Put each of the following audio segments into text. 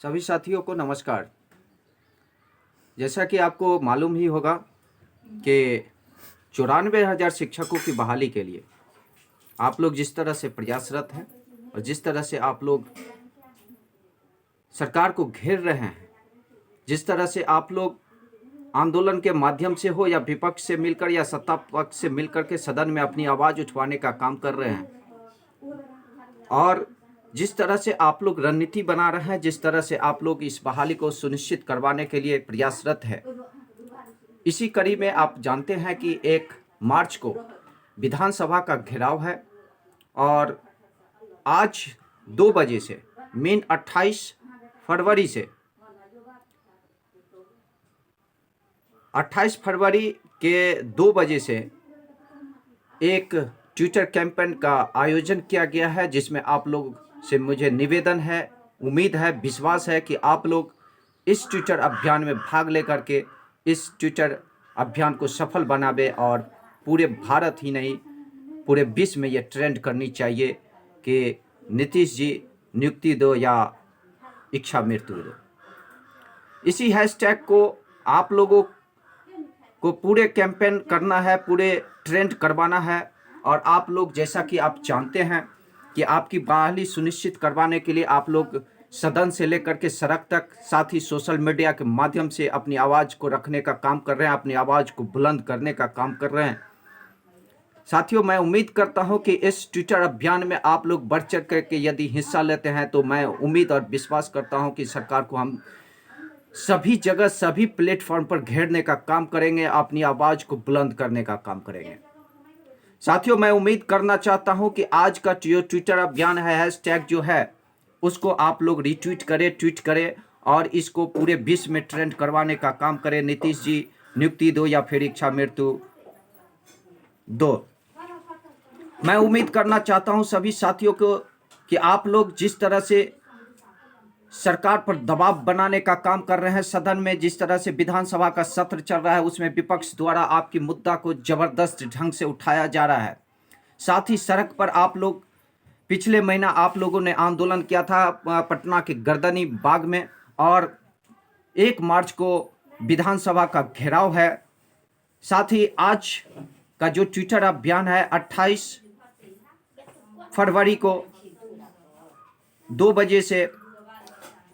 सभी साथियों को नमस्कार। जैसा कि आपको मालूम ही होगा कि 94,000 शिक्षकों की बहाली के लिए आप लोग जिस तरह से प्रयासरत हैं और जिस तरह से आप लोग सरकार को घेर रहे हैं, जिस तरह से आप लोग आंदोलन के माध्यम से हो या विपक्ष से मिलकर या सत्ता पक्ष से मिलकर के सदन में अपनी आवाज़ उठवाने का काम कर रहे हैं, और जिस तरह से आप लोग रणनीति बना रहे हैं, जिस तरह से आप लोग इस बहाली को सुनिश्चित करवाने के लिए प्रयासरत है, इसी कड़ी में आप जानते हैं कि 1 मार्च को विधानसभा का घेराव है और आज 2 बजे से मेन 28 फरवरी से 28 फरवरी के 2 बजे से एक ट्विटर कैंपेन का आयोजन किया गया है, जिसमें आप लोग से मुझे निवेदन है, उम्मीद है, विश्वास है कि आप लोग इस ट्विटर अभियान में भाग लेकर के इस ट्विटर अभियान को सफल बनावे और पूरे भारत ही नहीं पूरे विश्व में ये ट्रेंड करनी चाहिए कि नीतीश जी नियुक्ति दो या इच्छा मृत्यु दो। इसी हैशटैग को आप लोगों को पूरे कैंपेन करना है, पूरे ट्रेंड करवाना है। और आप लोग, जैसा कि आप जानते हैं कि आपकी बहाली सुनिश्चित करवाने के लिए आप लोग सदन से लेकर के सड़क तक, साथ ही सोशल मीडिया के माध्यम से अपनी आवाज़ को रखने का काम कर रहे हैं, अपनी आवाज़ को बुलंद करने का काम कर रहे हैं। साथियों, मैं उम्मीद करता हूं कि इस ट्विटर अभियान में आप लोग बढ़ चढ़ करके यदि हिस्सा लेते हैं तो मैं उम्मीद और विश्वास करता हूं कि सरकार को हम सभी जगह, सभी प्लेटफॉर्म पर घेरने का काम करेंगे, अपनी आवाज़ को बुलंद करने का काम करेंगे। साथियों, मैं उम्मीद करना चाहता हूं कि आज का जो ट्विटर अभियान है, हैशटैग जो है, उसको आप लोग रिट्वीट करें, ट्वीट करें और इसको पूरे विश्व में ट्रेंड करवाने का काम करें। नीतीश जी नियुक्ति दो या फिर इच्छा मृत्यु दो। मैं उम्मीद करना चाहता हूं सभी साथियों को कि आप लोग जिस तरह से सरकार पर दबाव बनाने का काम कर रहे हैं, सदन में जिस तरह से विधानसभा का सत्र चल रहा है उसमें विपक्ष द्वारा आपकी मुद्दा को जबरदस्त ढंग से उठाया जा रहा है। साथ ही सड़क पर आप लोग, पिछले महीना आप लोगों ने आंदोलन किया था पटना के गर्दनी बाग में, और 1 मार्च को विधानसभा का घेराव है। साथ ही आज का जो ट्विटर अभियान है 28 फरवरी को 2 बजे से,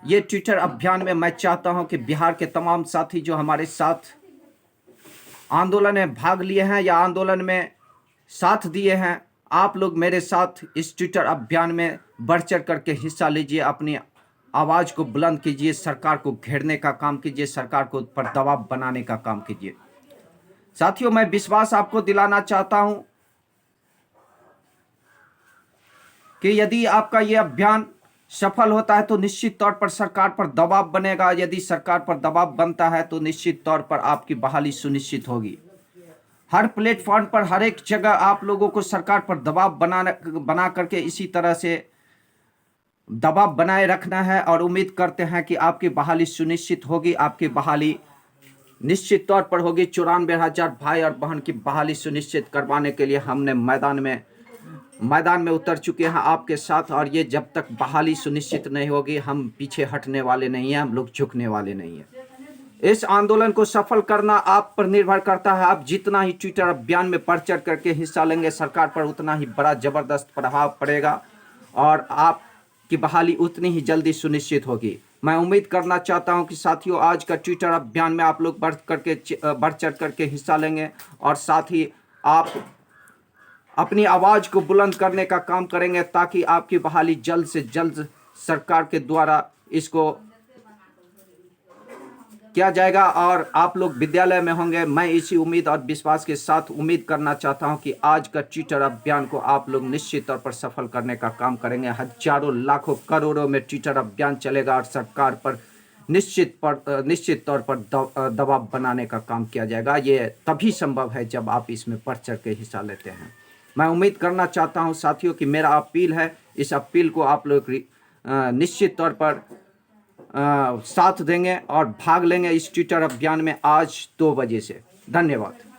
ये ट्विटर अभियान में मैं चाहता हूं कि बिहार के तमाम साथी जो हमारे साथ आंदोलन में भाग लिए हैं या आंदोलन में साथ दिए हैं, आप लोग मेरे साथ इस ट्विटर अभियान में बढ़ चढ़ करके हिस्सा लीजिए, अपनी आवाज़ को बुलंद कीजिए, सरकार को घेरने का काम कीजिए, सरकार को पर दबाव बनाने का काम कीजिए। साथियों, मैं विश्वास आपको दिलाना चाहता हूं कि यदि आपका ये अभियान सफल होता है तो निश्चित तौर पर सरकार पर दबाव बनेगा। यदि सरकार पर दबाव बनता है तो निश्चित तौर पर आपकी बहाली सुनिश्चित होगी। हर प्लेटफॉर्म पर, हर एक जगह आप लोगों को सरकार पर दबाव बना करके इसी तरह से दबाव बनाए रखना है और उम्मीद करते हैं कि आपकी बहाली सुनिश्चित होगी। आपकी बहाली निश्चित तौर पर होगी। 94,000 भाई और बहन की बहाली सुनिश्चित करवाने के लिए हमने मैदान में उतर चुके हैं आपके साथ, और ये जब तक बहाली सुनिश्चित नहीं होगी हम पीछे हटने वाले नहीं हैं, हम लोग झुकने वाले नहीं हैं। इस आंदोलन को सफल करना आप पर निर्भर करता है। आप जितना ही ट्विटर अभियान में बढ़ चढ़ करके हिस्सा लेंगे, सरकार पर उतना ही बड़ा जबरदस्त प्रभाव पड़ेगा और आपकी बहाली उतनी ही जल्दी सुनिश्चित होगी। मैं उम्मीद करना चाहता हूं कि साथियों, आज का ट्विटर अभियान में आप लोग बढ़ चढ़ करके हिस्सा लेंगे और साथ ही आप अपनी आवाज़ को बुलंद करने का काम करेंगे ताकि आपकी बहाली जल्द से जल्द सरकार के द्वारा इसको किया जाएगा और आप लोग विद्यालय में होंगे। मैं इसी उम्मीद और विश्वास के साथ उम्मीद करना चाहता हूं कि आज का ट्विटर अभियान को आप लोग निश्चित तौर पर सफल करने का काम करेंगे। हजारों, लाखों, करोड़ों में ट्विटर अभियान चलेगा और सरकार पर निश्चित तौर पर दबाव बनाने का काम किया जाएगा। ये तभी संभव है जब आप इसमें बढ़ चढ़ के हिस्सा लेते हैं। मैं उम्मीद करना चाहता हूं साथियों कि मेरा अपील है, इस अपील को आप लोग निश्चित तौर पर साथ देंगे और भाग लेंगे इस ट्विटर अभियान में आज 2 बजे से। धन्यवाद।